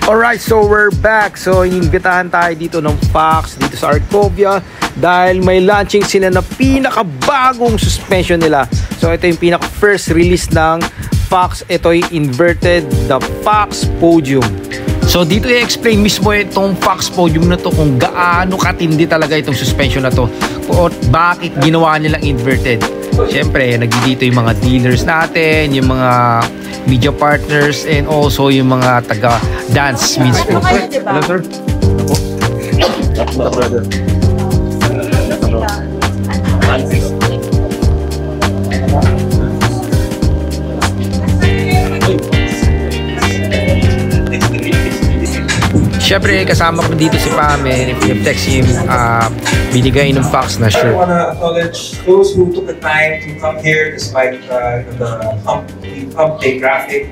Alright, so we're back. So inimbitahan tayo dito ng Fox dito sa Arcovia dahil may launching sila na pinakabagong suspension nila. So ito yung pinaka first release ng Fox. Ito yung inverted, the Fox Podium. So dito i-explain mismo itong Fox Podium na to kung gaano katindi talaga itong suspension na to o bakit ginawa nilang inverted. Siyempre, nagdito yung mga dealers natin, yung mga media partners, and also yung mga taga-dance mismo. Hello, sir. Hello, brother. Siyempre, kasama ko dito si Pame, text yung binigay ng Fox na shirt. I want to acknowledge those who took the time to come here despite the hump day traffic.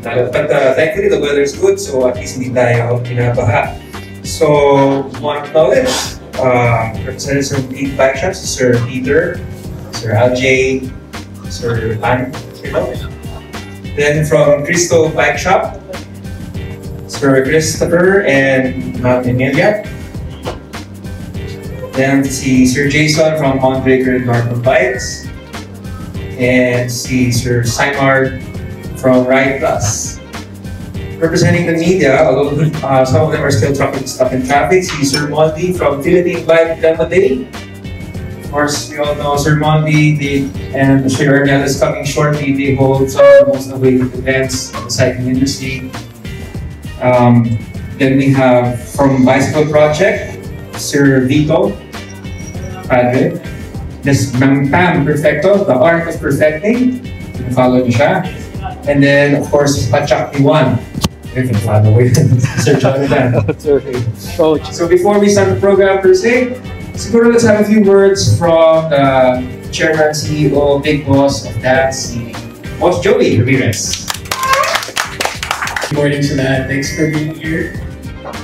But thankfully the weather is good, so at least hindi tayo pinabaha. So, I want to acknowledge representatives from 8 bike shops, Sir Peter, Sir Aljay, Sir Pan, then from Crystal Bike Shop, Sir Christopher and Ma'am Emilia. Then si Sir Jason from Mondraker and Northern Bikes. And si Sir Simard from Ride Plus. Representing the media, although some of them are still stuck in traffic, si Sir Mondi from Philippine Bike Demo Day. Of course, we all know Sir Mondi and Sir Ernest is coming shortly. They hold some of the most awaited events in the cycling industry. Then we have from Bicycle Project, Sir Vito Padre. This Pam Perfecto, the art of perfecting. Follow niyo siya. And then, of course, Pachak P1. You can follow with Sir Jonathan. Coach. So before we start the program per se, siguro let's have a few words from the Chairman, CEO, Big Boss of Dance, Boss Joey Ramirez. Good morning sa lahat. Thanks for being here.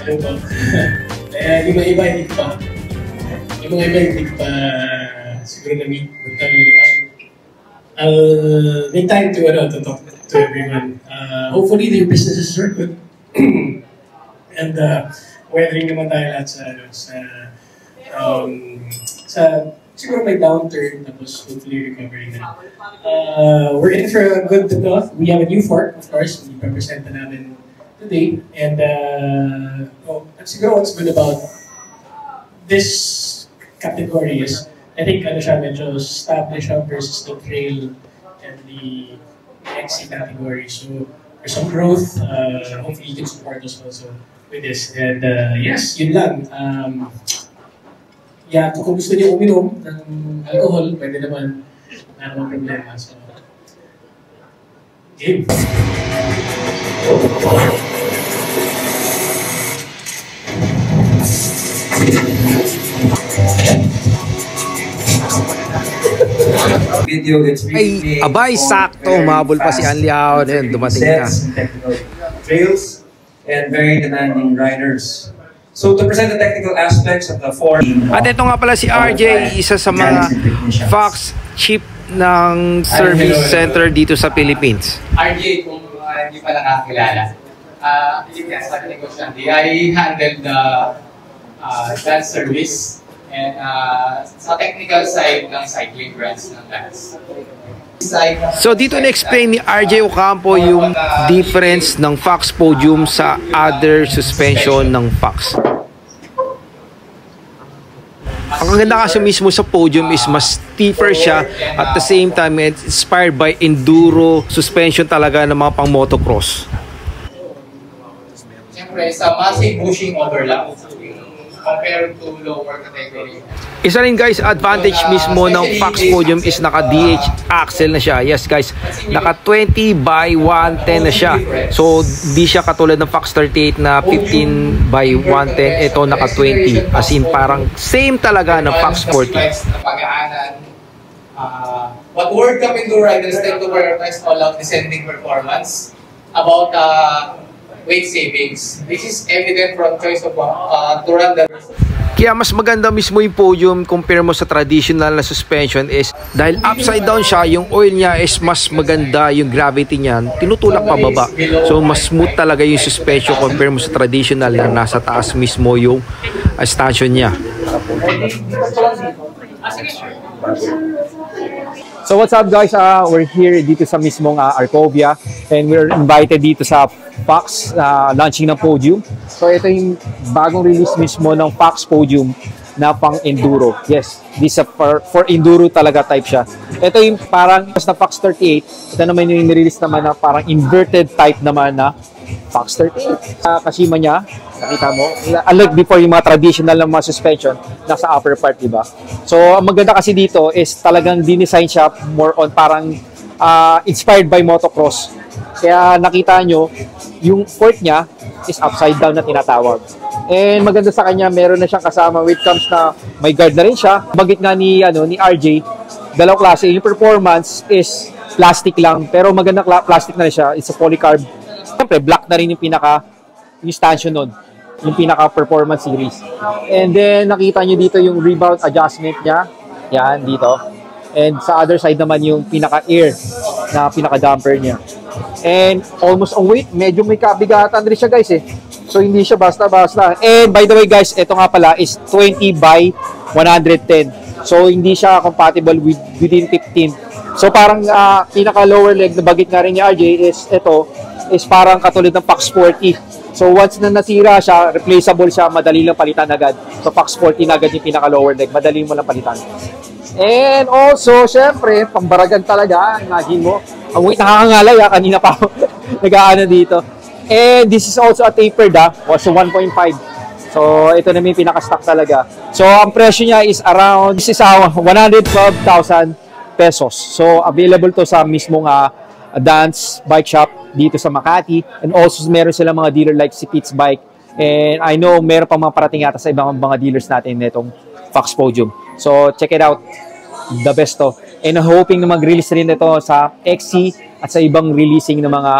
Hello po. Yung mga iba hindi ko pa siguro na-meet. But I'll make time to talk to everyone. Hopefully their businesses are good. And weathering naman tayo lahat sa siguro may downturn tapos hopefully recovery na. We're in for a good month. We have a new fork, of course. We represent na namin today. And siguro what's good about this category is I think medyo established versus the trail and the XC category. So there's some growth. Hopefully you can support us also with this. And yes, yun lang. Kung gusto niyo uminom ng alcohol, pwede naman, wala namang problema. So, game! Ay, abay, sakto. Mabul pa si Anliao. Dumating na. Trails and very demanding riders. So to present the technical aspects of the four. At ito nga pala si RJ, isa sa mga Fox chief ng service center dito sa Philippines. RJ, kung hindi pa nakakilala, sa negosyante, I handle the dance service and sa technical side ng cycling brands ng dance. So dito na-explain ni RJ Ocampo yung difference ng Fox Podium sa other suspension ng Fox. Ang ganda kasi mismo sa Podium is mas stiffer siya at the same time it's inspired by enduro suspension talaga ng mga pang motocross. Siyempre sa massive bushing overlap compared to lower category. Isa rin guys, advantage mismo ng Fox Podium is naka DH axle na siya. Yes guys, naka 20 by 110 na siya. So di siya katulad ng Fox 38 na 15 by 110. Ito naka 20. As in parang same talaga ng Fox 40. What World Cup Enduro riders tend to prioritize all-out descending performance about weight savings. This is evident from choice of to run the Kaya mas maganda mismo yung podium compare mo sa traditional na suspension is dahil upside down siya, yung oil niya is mas maganda, yung gravity niyan tinutulak pababa. So mas smooth talaga yung suspension compare mo sa traditional na nasa taas mismo yung stanchion niya. So what's up guys, we're here dito sa mismong Arcovia and we're invited dito sa Fox launching ng podium. So ito yung bagong release mismo ng Fox podium na pang enduro. Yes, this is for enduro talaga type siya. Ito yung parang na Fox 38. Ito naman yung nirelease naman na parang inverted type naman na Fox 38. Kashima niya, nakita mo, unlike before yung mga traditional na mga suspension nasa upper part, diba? So ang maganda kasi dito is talagang dinesign siya more on parang inspired by motocross. Kaya nakita nyo, yung port niya is upside down na tinatawag. And maganda sa kanya, meron na siyang kasama with comes na may guard na rin siya. Bagit nga ni RJ, dalawang klase. Yung performance is plastic lang, pero maganda plastic na rin siya. It's a polycarb. Siyempre, black na rin yung stanchion nun. Yung pinaka-performance series. And then, nakita nyo dito yung rebound adjustment niya. Yan, dito. And sa other side naman yung pinaka-air na pinaka-damper niya. And almost ang weight, medyo may kabigatan rin siya guys eh. So hindi siya basta-basta. And by the way guys, ito nga pala is 20 by 110. So hindi siya compatible within 15. So parang pinaka-lower leg na bagit nga rin ni RJ is parang katulad ng Fox 40. So once na nasira siya, replaceable siya, madali lang palitan agad. So Fox 40 na agad yung pinaka-lower leg, madali mo lang palitan. And also, syempre, pambaragan talaga. Imagine mo. Ang weight nakakangalay kanina pa ako nag-aano dito. And this is also a tapered also 1.5. So ito na yung pinaka-stock talaga. So ang presyo niya is around, this is 112,000 pesos. So available to sa mismong Dance Bike Shop dito sa Makati. And also meron sila mga dealer like si Pete's Bike. And I know meron pang mga parating yata sa ibang mga dealers natin nitong Fox Podium. So check it out. The best to. And hoping na mag-release rin ito sa XC at sa ibang releasing ng mga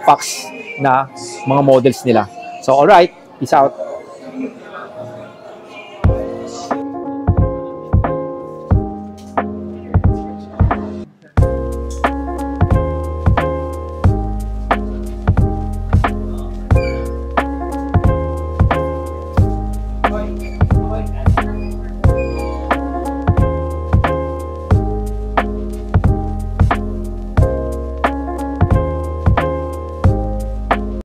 Fox na mga models nila. So alright, peace out.